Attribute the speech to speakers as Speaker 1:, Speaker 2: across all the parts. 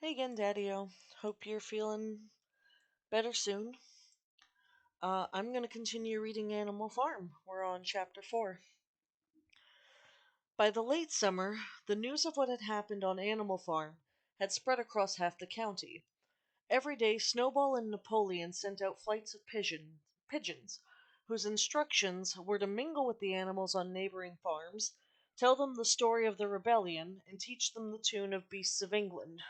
Speaker 1: Hey again, Daddy-O. Hope you're feeling better soon. I'm going to continue reading Animal Farm. We're on chapter 4. By the late summer, the news of what had happened on Animal Farm had spread across half the county. Every day, Snowball and Napoleon sent out flights of pigeons, whose instructions were to mingle with the animals on neighboring farms, tell them the story of the rebellion, and teach them the tune of Beasts of England.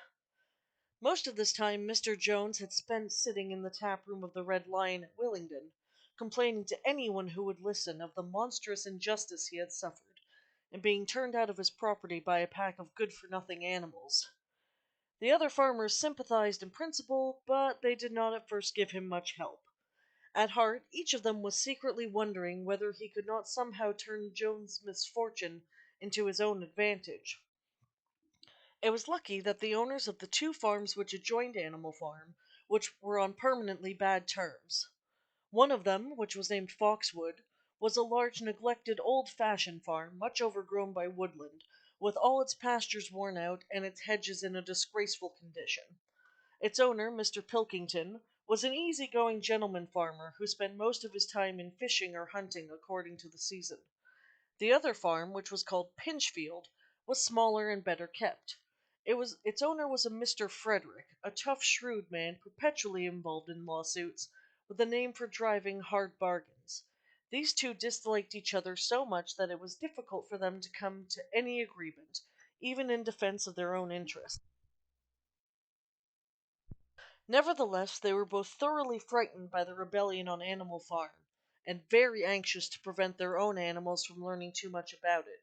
Speaker 1: Most of this time Mr. Jones had spent sitting in the tap room of the Red Lion at Willingdon, complaining to anyone who would listen of the monstrous injustice he had suffered, in being turned out of his property by a pack of good-for-nothing animals. The other farmers sympathized in principle, but they did not at first give him much help. At heart, each of them was secretly wondering whether he could not somehow turn Jones's misfortune into his own advantage. It was lucky that the owners of the two farms which adjoined Animal Farm, which were on permanently bad terms. One of them, which was named Foxwood, was a large neglected old-fashioned farm, much overgrown by woodland, with all its pastures worn out and its hedges in a disgraceful condition. Its owner, Mr. Pilkington, was an easy-going gentleman farmer who spent most of his time in fishing or hunting according to the season. The other farm, which was called Pinchfield, was smaller and better kept. Its owner was a Mr. Frederick, a tough, shrewd man perpetually involved in lawsuits, with a name for driving hard bargains. These two disliked each other so much that it was difficult for them to come to any agreement, even in defense of their own interests. Nevertheless, they were both thoroughly frightened by the rebellion on Animal Farm, and very anxious to prevent their own animals from learning too much about it.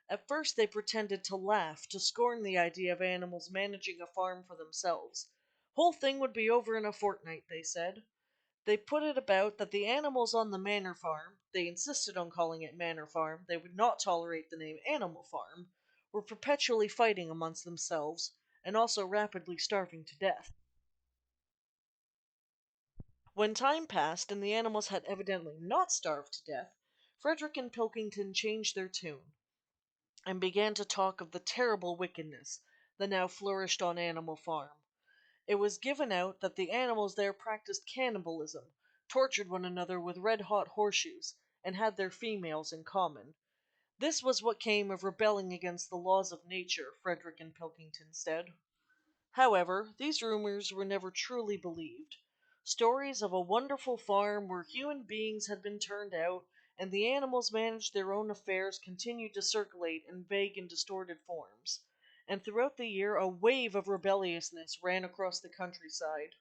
Speaker 1: At first they pretended to laugh, to scorn the idea of animals managing a farm for themselves. Whole thing would be over in a fortnight, they said. They put it about that the animals on the Manor Farm, they insisted on calling it Manor Farm, they would not tolerate the name Animal Farm, were perpetually fighting amongst themselves, and also rapidly starving to death. When time passed, and the animals had evidently not starved to death, Frederick and Pilkington changed their tune, and began to talk of the terrible wickedness that now flourished on Animal Farm. It was given out that the animals there practiced cannibalism, tortured one another with red-hot horseshoes, and had their females in common. This was what came of rebelling against the laws of nature, Frederick and Pilkington said. However, these rumors were never truly believed. Stories of a wonderful farm where human beings had been turned out and the animals managed their own affairs continued to circulate in vague and distorted forms, and throughout the year a wave of rebelliousness ran across the countryside.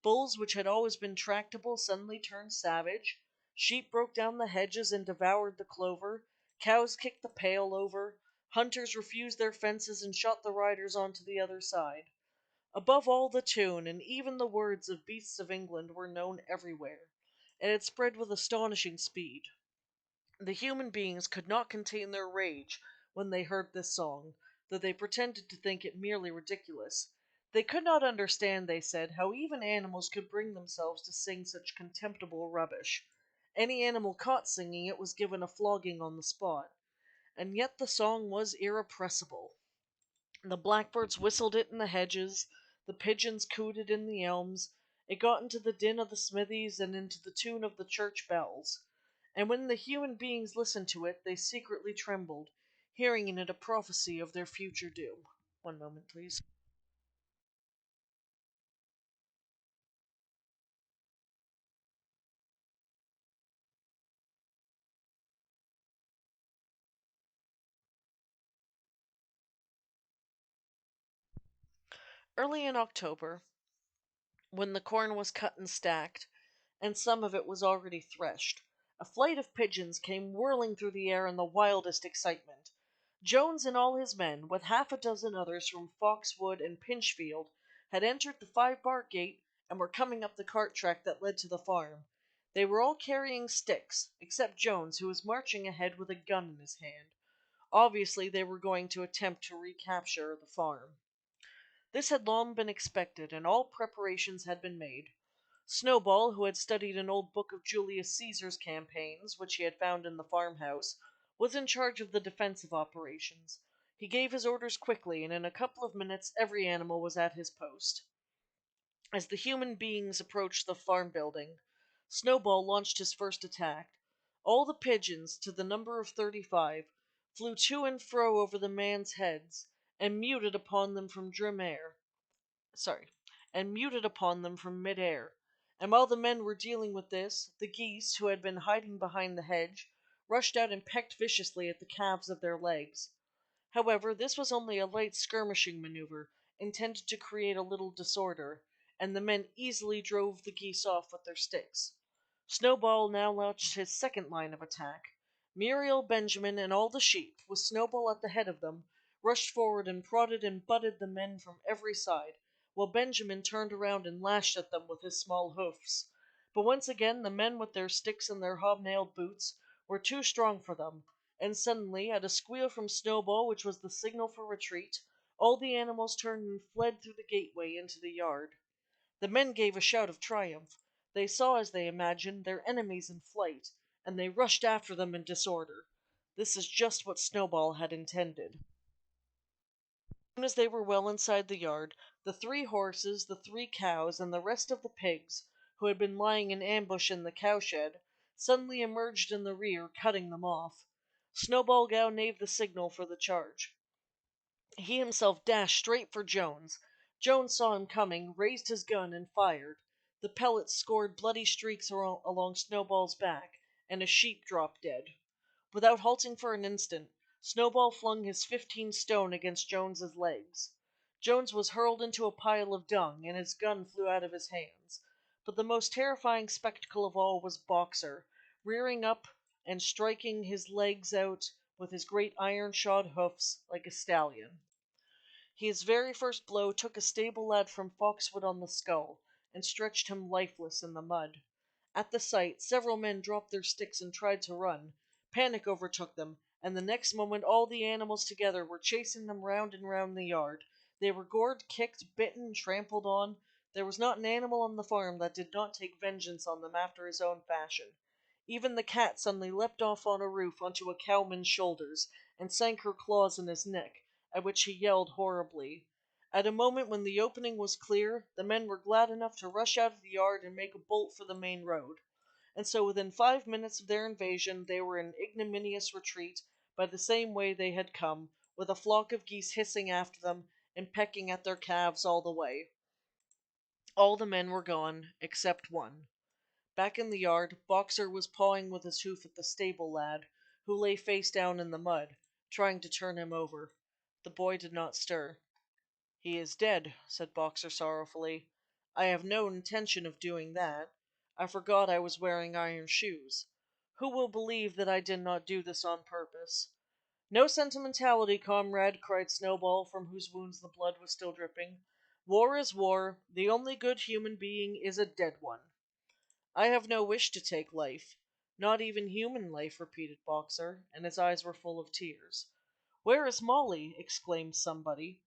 Speaker 1: Bulls which had always been tractable suddenly turned savage, sheep broke down the hedges and devoured the clover, cows kicked the pail over, hunters refused their fences and shot the riders on to the other side. Above all, the tune, and even the words of Beasts of England were known everywhere, and it spread with astonishing speed. The human beings could not contain their rage when they heard this song, though they pretended to think it merely ridiculous. They could not understand, they said, how even animals could bring themselves to sing such contemptible rubbish. Any animal caught singing it was given a flogging on the spot. And yet the song was irrepressible. The blackbirds whistled it in the hedges, the pigeons cooed it in the elms, it got into the din of the smithies and into the tune of the church bells. And when the human beings listened to it, they secretly trembled, hearing in it a prophecy of their future doom. One moment, please. Early in October, when the corn was cut and stacked, and some of it was already threshed, a flight of pigeons came whirling through the air in the wildest excitement. Jones and all his men, with half a dozen others from Foxwood and Pinchfield, had entered the 5 Bar Gate and were coming up the cart track that led to the farm. They were all carrying sticks, except Jones, who was marching ahead with a gun in his hand. Obviously, they were going to attempt to recapture the farm. This had long been expected, and all preparations had been made. Snowball, who had studied an old book of Julius Caesar's campaigns, which he had found in the farmhouse, was in charge of the defensive operations. He gave his orders quickly, and in a couple of minutes every animal was at his post. As the human beings approached the farm building, Snowball launched his first attack. All the pigeons, to the number of 35, flew to and fro over the men's heads, and muted upon them from mid-air. And while the men were dealing with this, the geese, who had been hiding behind the hedge, rushed out and pecked viciously at the calves of their legs. However, this was only a light skirmishing maneuver, intended to create a little disorder, and the men easily drove the geese off with their sticks. Snowball now launched his second line of attack. Muriel, Benjamin, and all the sheep, with Snowball at the head of them, rushed forward and prodded and butted the men from every side, while Benjamin turned around and lashed at them with his small hoofs. But once again the men with their sticks and their hobnailed boots were too strong for them, and suddenly, at a squeal from Snowball which was the signal for retreat, all the animals turned and fled through the gateway into the yard. The men gave a shout of triumph. They saw, as they imagined, their enemies in flight, and they rushed after them in disorder. This is just what Snowball had intended. As soon as they were well inside the yard, the 3 horses, the 3 cows, and the rest of the pigs, who had been lying in ambush in the cowshed, suddenly emerged in the rear, cutting them off. Snowball now gave the signal for the charge. He himself dashed straight for Jones. Jones saw him coming, raised his gun, and fired. The pellets scored bloody streaks along Snowball's back, and a sheep dropped dead. Without halting for an instant, Snowball flung his 15 stone against Jones's legs. Jones was hurled into a pile of dung, and his gun flew out of his hands. But the most terrifying spectacle of all was Boxer, rearing up and striking his legs out with his great iron-shod hoofs like a stallion. His very first blow took a stable lad from Foxwood on the skull, and stretched him lifeless in the mud. At the sight, several men dropped their sticks and tried to run. Panic overtook them, and the next moment all the animals together were chasing them round and round the yard. They were gored, kicked, bitten, trampled on. There was not an animal on the farm that did not take vengeance on them after his own fashion. Even the cat suddenly leapt off on a roof onto a cowman's shoulders, and sank her claws in his neck, at which he yelled horribly. At a moment when the opening was clear, the men were glad enough to rush out of the yard and make a bolt for the main road. And so within 5 minutes of their invasion they were in ignominious retreat by the same way they had come, with a flock of geese hissing after them and pecking at their calves all the way. All the men were gone, except one. Back in the yard, Boxer was pawing with his hoof at the stable lad, who lay face down in the mud, trying to turn him over. The boy did not stir. "He is dead," said Boxer sorrowfully. "I have no intention of doing that. I forgot I was wearing iron shoes. Who will believe that I did not do this on purpose?" "No sentimentality, comrade," cried Snowball, from whose wounds the blood was still dripping. "War is war. The only good human being is a dead one." "I have no wish to take life. Not even human life," repeated Boxer, and his eyes were full of tears. "Where is Molly?" exclaimed somebody.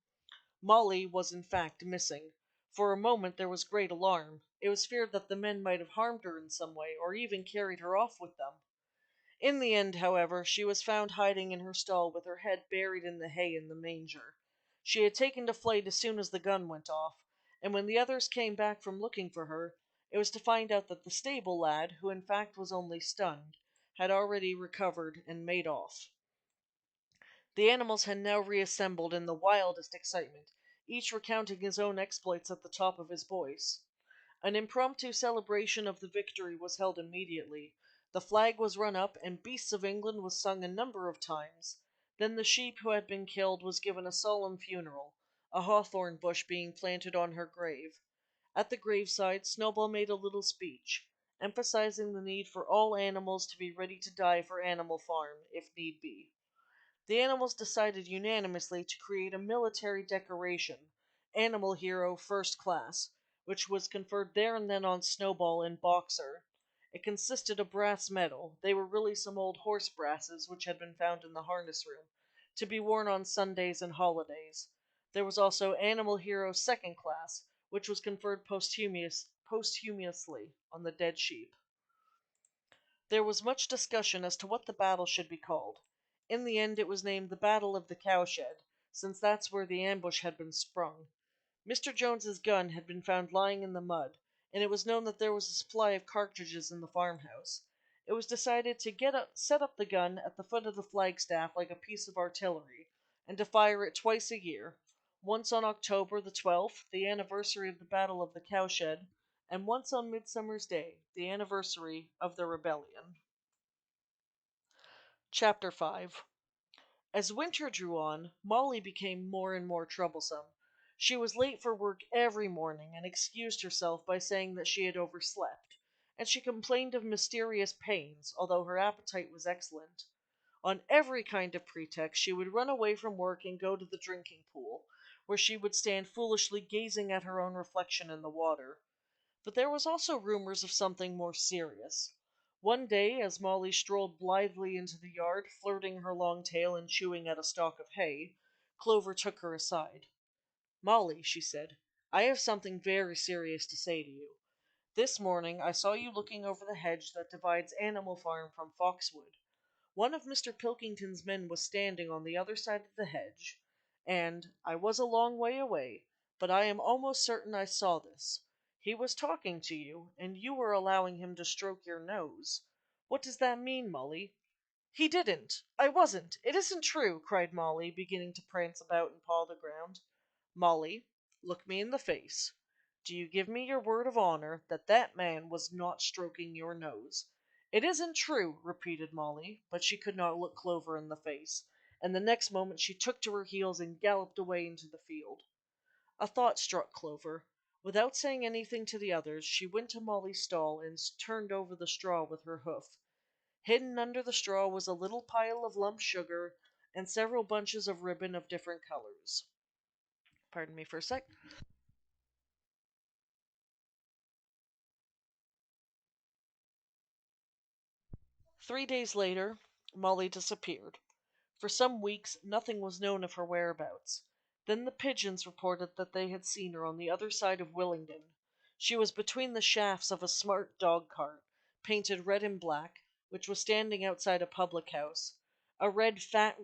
Speaker 1: Molly was in fact missing. For a moment there was great alarm. It was feared that the men might have harmed her in some way, or even carried her off with them. In the end, however, she was found hiding in her stall with her head buried in the hay in the manger. She had taken to flight as soon as the gun went off, and when the others came back from looking for her, it was to find out that the stable lad, who in fact was only stunned, had already recovered and made off. The animals had now reassembled in the wildest excitement, each recounting his own exploits at the top of his voice. An impromptu celebration of the victory was held immediately. The flag was run up, and Beasts of England was sung a number of times. Then the sheep who had been killed was given a solemn funeral, a hawthorn bush being planted on her grave. At the graveside Snowball made a little speech, emphasizing the need for all animals to be ready to die for Animal Farm, if need be. The animals decided unanimously to create a military decoration, Animal Hero First Class, which was conferred there and then on Snowball and Boxer. It consisted of brass medal, they were really some old horse brasses which had been found in the harness room, to be worn on Sundays and holidays. There was also Animal Hero Second Class, which was conferred posthumously on the dead sheep. There was much discussion as to what the battle should be called. In the end it was named the Battle of the Cowshed, since that's where the ambush had been sprung. Mr. Jones's gun had been found lying in the mud, and it was known that there was a supply of cartridges in the farmhouse. It was decided to set up the gun at the foot of the flagstaff like a piece of artillery, and to fire it twice a year, once on October the 12th, the anniversary of the Battle of the Cowshed, and once on Midsummer's Day, the anniversary of the rebellion. Chapter 5. As winter drew on, Molly became more and more troublesome. She was late for work every morning, and excused herself by saying that she had overslept, and she complained of mysterious pains, although her appetite was excellent. On every kind of pretext she would run away from work and go to the drinking pool, where she would stand foolishly gazing at her own reflection in the water. But there was also rumors of something more serious. One day, as Molly strolled blithely into the yard, flirting her long tail and chewing at a stalk of hay, Clover took her aside. "Molly," she said, "I have something very serious to say to you. This morning I saw you looking over the hedge that divides Animal Farm from Foxwood. One of Mr. Pilkington's men was standing on the other side of the hedge, and I was a long way away, but I am almost certain I saw this. He was talking to you, and you were allowing him to stroke your nose. What does that mean, Molly?" "He didn't! I wasn't! It isn't true!" cried Molly, beginning to prance about and paw the ground. "Molly, look me in the face. Do you give me your word of honor that that man was not stroking your nose?" "It isn't true," repeated Molly, but she could not look Clover in the face, and the next moment she took to her heels and galloped away into the field. A thought struck Clover. Without saying anything to the others, she went to Molly's stall and turned over the straw with her hoof. Hidden under the straw was a little pile of lump sugar and several bunches of ribbon of different colors. Pardon me for a sec. 3 days later, Molly disappeared. For some weeks nothing was known of her whereabouts. Then the pigeons reported that they had seen her on the other side of Willingdon. She was between the shafts of a smart dog cart, painted red and black, which was standing outside a public house. A fat,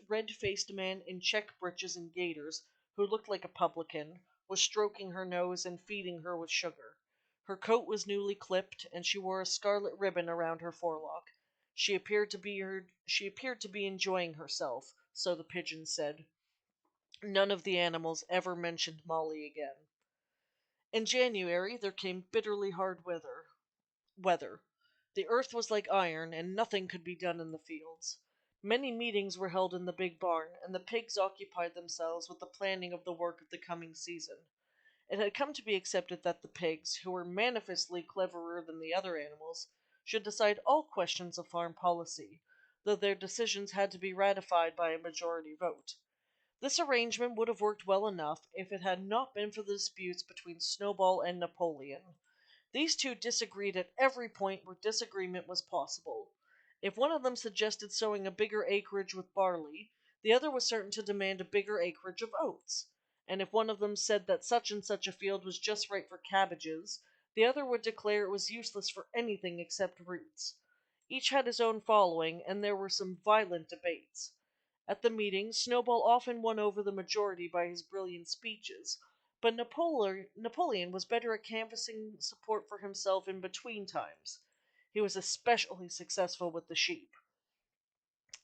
Speaker 1: red-faced man in check breeches and gaiters, who looked like a publican, was stroking her nose and feeding her with sugar. Her coat was newly clipped, and she wore a scarlet ribbon around her forelock. She appeared to be enjoying herself, so the pigeons said. None of the animals ever mentioned Molly again. In January there came bitterly hard weather. The earth was like iron, and nothing could be done in the fields. Many meetings were held in the big barn, and the pigs occupied themselves with the planning of the work of the coming season. It had come to be accepted that the pigs, who were manifestly cleverer than the other animals, should decide all questions of farm policy, though their decisions had to be ratified by a majority vote. This arrangement would have worked well enough if it had not been for the disputes between Snowball and Napoleon. These two disagreed at every point where disagreement was possible. If one of them suggested sowing a bigger acreage with barley, the other was certain to demand a bigger acreage of oats. And if one of them said that such and such a field was just right for cabbages, the other would declare it was useless for anything except roots. Each had his own following, and there were some violent debates. At the meetings, Snowball often won over the majority by his brilliant speeches, but Napoleon was better at canvassing support for himself in between times. He was especially successful with the sheep.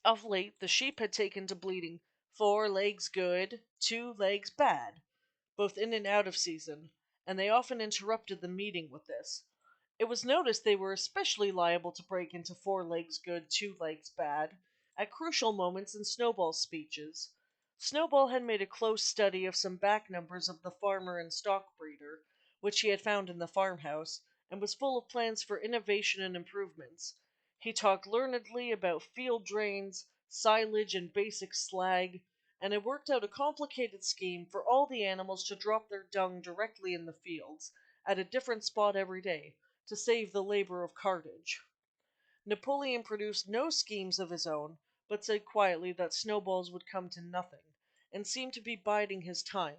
Speaker 1: Of late the sheep had taken to bleating "four legs good, two legs bad," both in and out of season, and they often interrupted the meeting with this. It was noticed they were especially liable to break into "four legs good, two legs bad" at crucial moments in Snowball's speeches. Snowball had made a close study of some back numbers of the Farmer and Stock Breeder, which he had found in the farmhouse, and was full of plans for innovation and improvements. He talked learnedly about field drains, silage, and basic slag, and had worked out a complicated scheme for all the animals to drop their dung directly in the fields, at a different spot every day, to save the labor of cartage. Napoleon produced no schemes of his own, but said quietly that snowballs would come to nothing, and seemed to be biding his time.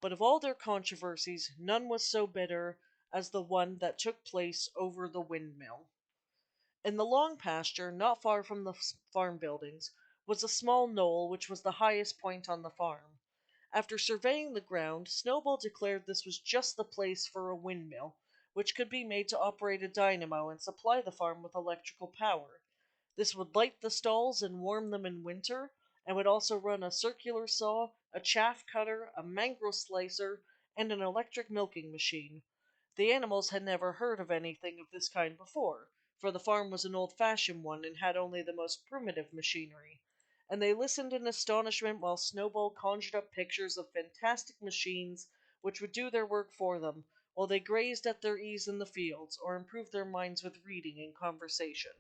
Speaker 1: But of all their controversies none was so bitter as the one that took place over the windmill. In the long pasture, not far from the farm buildings, was a small knoll which was the highest point on the farm. After surveying the ground, Snowball declared this was just the place for a windmill, which could be made to operate a dynamo and supply the farm with electrical power. This would light the stalls and warm them in winter, and would also run a circular saw, a chaff cutter, a mangrove slicer, and an electric milking machine. The animals had never heard of anything of this kind before, for the farm was an old-fashioned one and had only the most primitive machinery, and they listened in astonishment while Snowball conjured up pictures of fantastic machines which would do their work for them, while they grazed at their ease in the fields, or improved their minds with reading and conversation.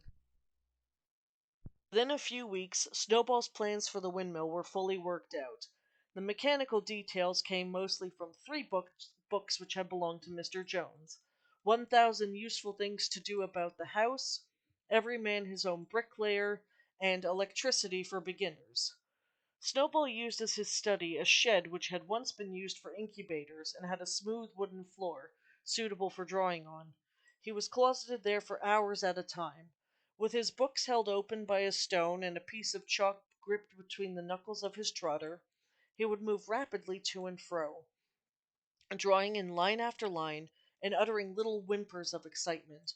Speaker 1: Within a few weeks, Snowball's plans for the windmill were fully worked out. The mechanical details came mostly from three books which had belonged to Mr. Jones: 1,000 Useful Things to Do About the House, Every Man His Own Bricklayer, and Electricity for Beginners. Snowball used as his study a shed which had once been used for incubators and had a smooth wooden floor, suitable for drawing on. He was closeted there for hours at a time. With his books held open by a stone and a piece of chalk gripped between the knuckles of his trotter, he would move rapidly to and fro, drawing in line after line, and uttering little whimpers of excitement.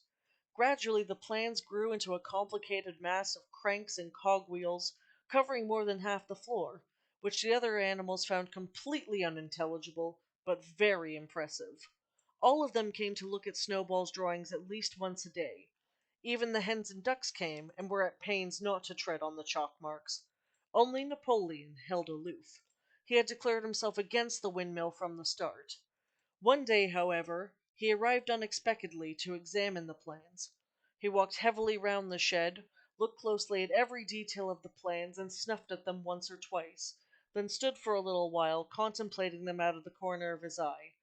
Speaker 1: Gradually the plans grew into a complicated mass of cranks and cogwheels, covering more than half the floor, which the other animals found completely unintelligible, but very impressive. All of them came to look at Snowball's drawings at least once a day. Even the hens and ducks came, and were at pains not to tread on the chalk marks. Only Napoleon held aloof. He had declared himself against the windmill from the start. One day, however, he arrived unexpectedly to examine the plans. He walked heavily round the shed, looked closely at every detail of the plans, and snuffed at them once or twice, then stood for a little while contemplating them out of the corner of his eye.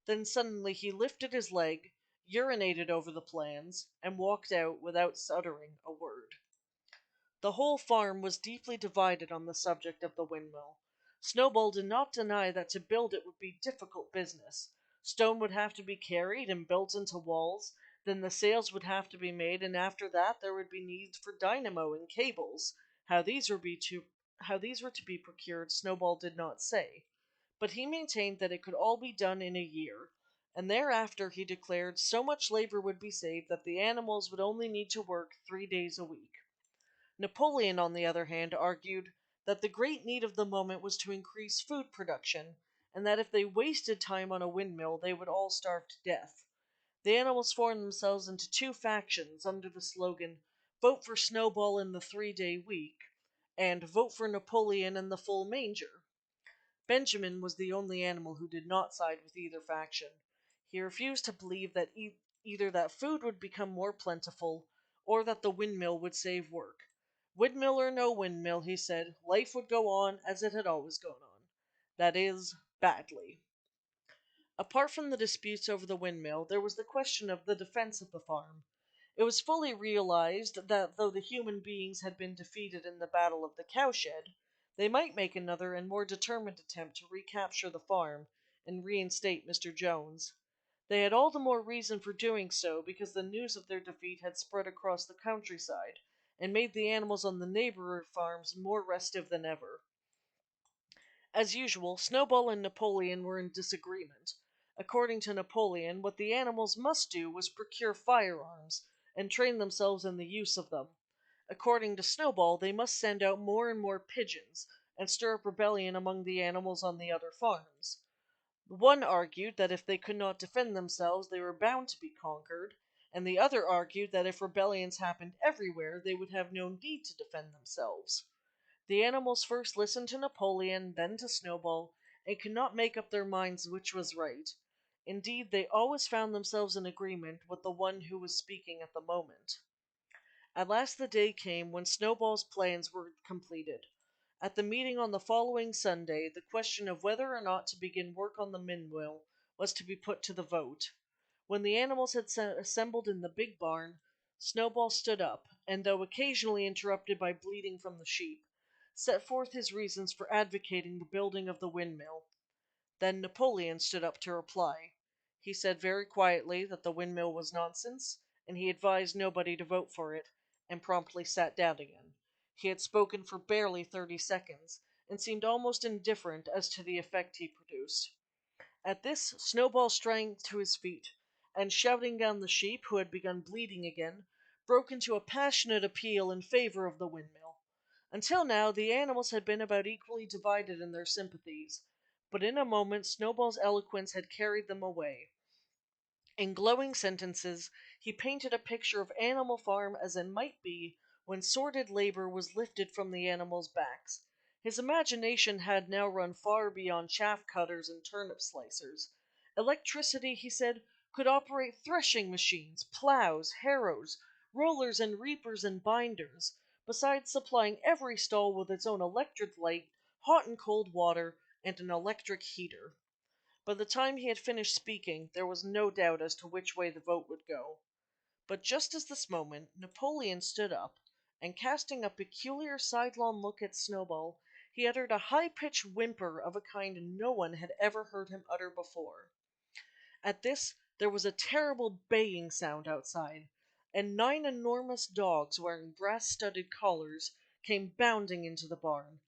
Speaker 1: Then suddenly he lifted his leg, urinated over the plans, and walked out without uttering a word. The whole farm was deeply divided on the subject of the windmill. Snowball did not deny that to build it would be difficult business. Stone would have to be carried and built into walls, then the sails would have to be made, and after that there would be need for dynamo and cables. How these were to be procured Snowball did not say, but he maintained that it could all be done in a year, and thereafter he declared so much labor would be saved that the animals would only need to work 3 days a week. Napoleon, on the other hand, argued that the great need of the moment was to increase food production, and that if they wasted time on a windmill they would all starve to death. The animals formed themselves into two factions under the slogan, "Vote for Snowball in the 3-day week," and "Vote for Napoleon and the full manger." Benjamin was the only animal who did not side with either faction. He refused to believe that either that food would become more plentiful, or that the windmill would save work. Windmill or no windmill, he said, life would go on as it had always gone on. That is, badly. Apart from the disputes over the windmill, there was the question of the defense of the farm. It was fully realized that though the human beings had been defeated in the battle of the cowshed, they might make another and more determined attempt to recapture the farm and reinstate Mr. Jones. They had all the more reason for doing so because the news of their defeat had spread across the countryside, and made the animals on the neighboring farms more restive than ever. As usual, Snowball and Napoleon were in disagreement. According to Napoleon, what the animals must do was procure firearms, and train themselves in the use of them. According to Snowball, they must send out more and more pigeons, and stir up rebellion among the animals on the other farms. One argued that if they could not defend themselves they were bound to be conquered, and the other argued that if rebellions happened everywhere they would have no need to defend themselves. The animals first listened to Napoleon, then to Snowball, and could not make up their minds which was right. Indeed, they always found themselves in agreement with the one who was speaking at the moment. At last the day came when Snowball's plans were completed. At the meeting on the following Sunday, the question of whether or not to begin work on the windmill was to be put to the vote. When the animals had assembled in the big barn, Snowball stood up, and though occasionally interrupted by bleating from the sheep, set forth his reasons for advocating the building of the windmill. Then Napoleon stood up to reply. He said very quietly that the windmill was nonsense, and he advised nobody to vote for it, and promptly sat down again. He had spoken for barely 30 seconds, and seemed almost indifferent as to the effect he produced. At this, Snowball sprang to his feet, and shouting down the sheep, who had begun bleating again, broke into a passionate appeal in favor of the windmill. Until now, the animals had been about equally divided in their sympathies, but in a moment Snowball's eloquence had carried them away. In glowing sentences, he painted a picture of Animal Farm as it might be when sordid labor was lifted from the animals' backs. His imagination had now run far beyond chaff cutters and turnip slicers. Electricity, he said, could operate threshing machines, plows, harrows, rollers and reapers and binders, besides supplying every stall with its own electric light, hot and cold water, and an electric heater. By the time he had finished speaking, there was no doubt as to which way the vote would go. But just at this moment, Napoleon stood up, and casting a peculiar sidelong look at Snowball, he uttered a high-pitched whimper of a kind no one had ever heard him utter before. At this, there was a terrible baying sound outside, and 9 enormous dogs wearing brass-studded collars came bounding into the barn.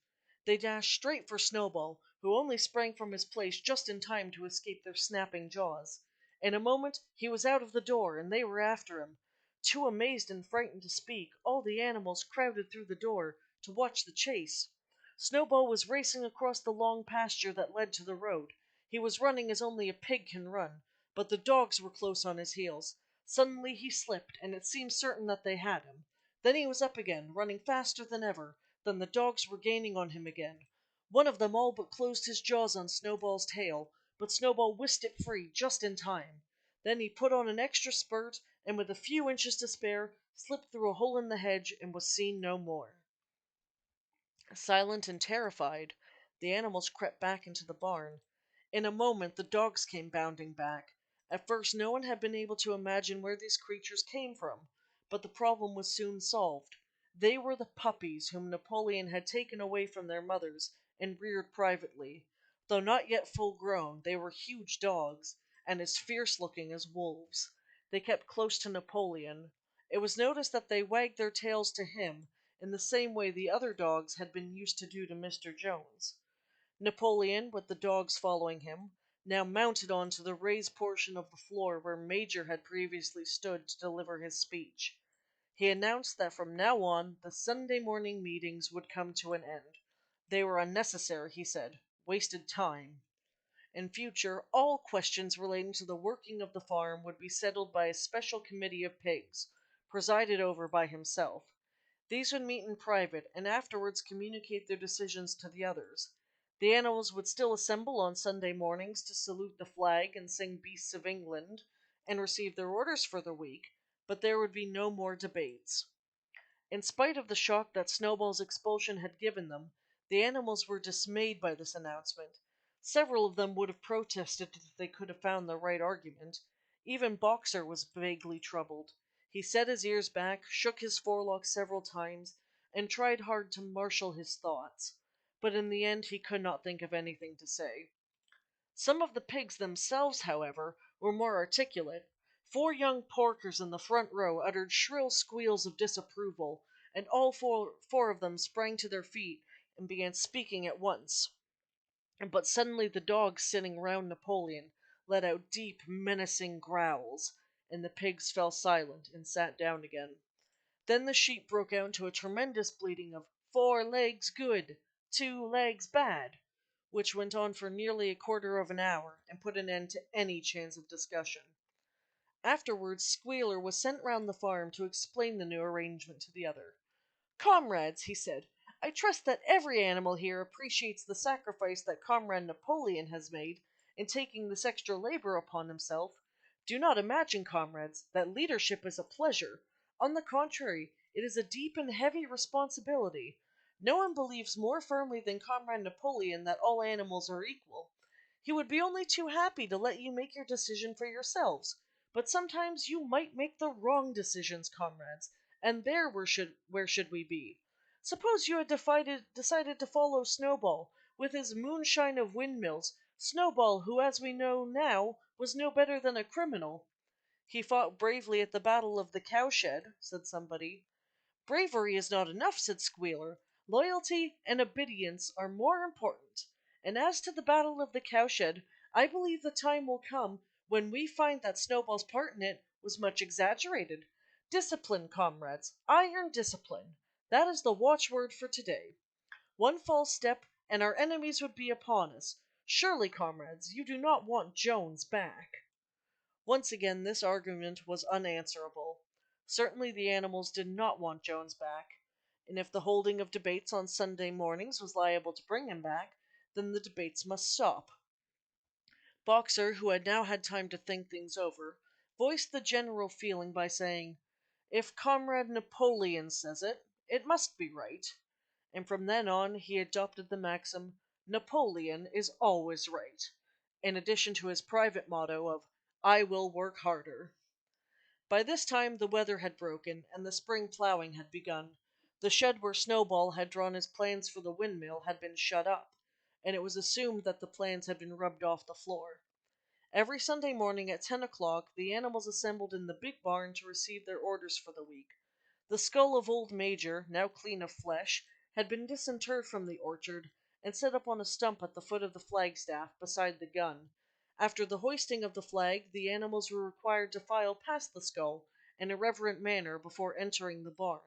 Speaker 1: They dashed straight for Snowball, who only sprang from his place just in time to escape their snapping jaws. In a moment he was out of the door, and they were after him. Too amazed and frightened to speak, all the animals crowded through the door to watch the chase. Snowball was racing across the long pasture that led to the road. He was running as only a pig can run, but the dogs were close on his heels. Suddenly he slipped, and it seemed certain that they had him. Then he was up again, running faster than ever. Then the dogs were gaining on him again. One of them all but closed his jaws on Snowball's tail, but Snowball whisked it free just in time. Then he put on an extra spurt, and with a few inches to spare, slipped through a hole in the hedge and was seen no more. Silent and terrified, the animals crept back into the barn. In a moment the dogs came bounding back. At first no one had been able to imagine where these creatures came from, but the problem was soon solved. They were the puppies whom Napoleon had taken away from their mothers and reared privately. Though not yet full grown, they were huge dogs, and as fierce looking as wolves. They kept close to Napoleon. It was noticed that they wagged their tails to him in the same way the other dogs had been used to do to Mr. Jones. Napoleon, with the dogs following him, now mounted on to the raised portion of the floor where Major had previously stood to deliver his speech. He announced that from now on the Sunday morning meetings would come to an end. They were unnecessary, he said, wasted time. In future, all questions relating to the working of the farm would be settled by a special committee of pigs, presided over by himself. These would meet in private, and afterwards communicate their decisions to the others. The animals would still assemble on Sunday mornings to salute the flag and sing Beasts of England, and receive their orders for the week, but there would be no more debates. In spite of the shock that Snowball's expulsion had given them, the animals were dismayed by this announcement. Several of them would have protested if they could have found the right argument. Even Boxer was vaguely troubled. He set his ears back, shook his forelock several times, and tried hard to marshal his thoughts. But in the end he could not think of anything to say. Some of the pigs themselves, however, were more articulate. 4 young porkers in the front row uttered shrill squeals of disapproval, and all four of them sprang to their feet and began speaking at once. But suddenly the dogs sitting round Napoleon let out deep, menacing growls, and the pigs fell silent and sat down again. Then the sheep broke out into a tremendous bleating of 4 legs good, 2 legs bad, which went on for nearly a quarter of an hour, and put an end to any chance of discussion. Afterwards Squealer was sent round the farm to explain the new arrangement to the other. "Comrades," he said, "I trust that every animal here appreciates the sacrifice that Comrade Napoleon has made in taking this extra labor upon himself. Do not imagine, comrades, that leadership is a pleasure. On the contrary, it is a deep and heavy responsibility. No one believes more firmly than Comrade Napoleon that all animals are equal. He would be only too happy to let you make your decision for yourselves. But sometimes you might make the wrong decisions, comrades, and there where should we be? Suppose you had decided to follow Snowball, with his moonshine of windmills, Snowball, who, as we know now, was no better than a criminal." "He fought bravely at the battle of the cowshed," said somebody. Bravery is not enough, said Squealer. Loyalty and obedience are more important. And as to the Battle of the Cowshed, I believe the time will come when we find that Snowball's part in it was much exaggerated. Discipline, comrades, iron discipline. That is the watchword for today. One false step, and our enemies would be upon us. Surely, comrades, you do not want Jones back. Once again this argument was unanswerable. Certainly the animals did not want Jones back, and if the holding of debates on Sunday mornings was liable to bring him back, then the debates must stop. Boxer, who had now had time to think things over, voiced the general feeling by saying, "If Comrade Napoleon says it, it must be right." And from then on he adopted the maxim, "Napoleon is always right," in addition to his private motto of "I will work harder." By this time the weather had broken, and the spring ploughing had begun. The shed where Snowball had drawn his plans for the windmill had been shut up, and it was assumed that the plans had been rubbed off the floor. Every Sunday morning at 10 o'clock the animals assembled in the big barn to receive their orders for the week. The skull of old Major, now clean of flesh, had been disinterred from the orchard and set up on a stump at the foot of the flagstaff beside the gun. After the hoisting of the flag, the animals were required to file past the skull in a reverent manner before entering the barn.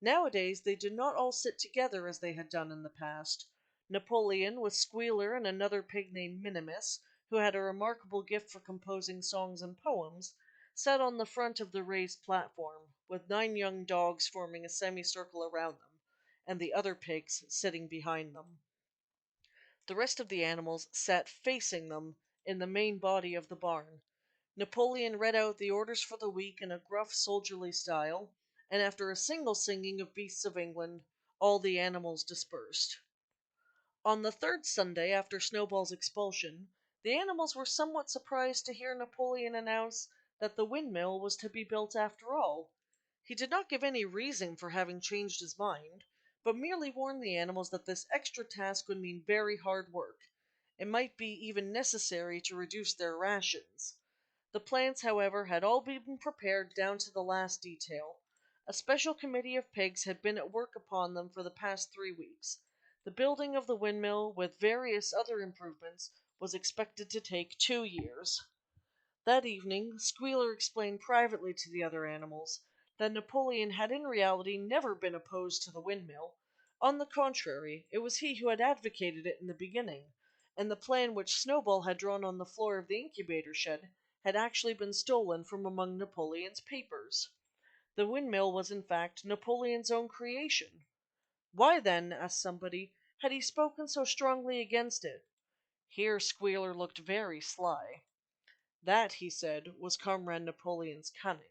Speaker 1: Nowadays they did not all sit together as they had done in the past. Napoleon, with Squealer and another pig named Minimus, who had a remarkable gift for composing songs and poems, sat on the front of the raised platform, with 9 young dogs forming a semicircle around them, and the other pigs sitting behind them. The rest of the animals sat facing them in the main body of the barn. Napoleon read out the orders for the week in a gruff, soldierly style, and after a single singing of Beasts of England, all the animals dispersed. On the third Sunday after Snowball's expulsion, the animals were somewhat surprised to hear Napoleon announce that the windmill was to be built after all. He did not give any reason for having changed his mind, but merely warned the animals that this extra task would mean very hard work. It might be even necessary to reduce their rations. The plans, however, had all been prepared down to the last detail. A special committee of pigs had been at work upon them for the past 3 weeks. The building of the windmill, with various other improvements, was expected to take 2 years. That evening Squealer explained privately to the other animals that Napoleon had in reality never been opposed to the windmill. On the contrary, it was he who had advocated it in the beginning, and the plan which Snowball had drawn on the floor of the incubator shed had actually been stolen from among Napoleon's papers. The windmill was in fact Napoleon's own creation. Why then, asked somebody, had he spoken so strongly against it? Here Squealer looked very sly. That, he said, was Comrade Napoleon's cunning.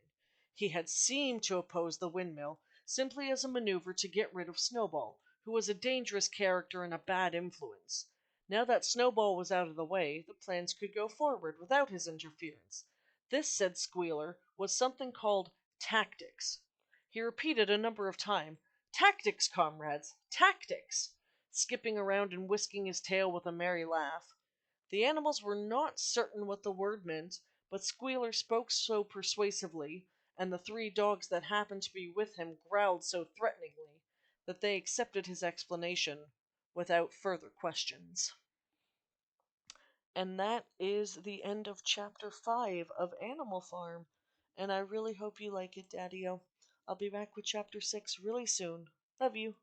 Speaker 1: He had seemed to oppose the windmill simply as a maneuver to get rid of Snowball, who was a dangerous character and a bad influence. Now that Snowball was out of the way, the plans could go forward without his interference. This, said Squealer, was something called tactics. He repeated a number of times, "Tactics, comrades, tactics!" skipping around and whisking his tail with a merry laugh. The animals were not certain what the word meant, but Squealer spoke so persuasively, and the 3 dogs that happened to be with him growled so threateningly, that they accepted his explanation without further questions. And that is the end of chapter 5 of Animal Farm. And I really hope you like it, Daddy-O. I'll be back with chapter 6 really soon. Love you.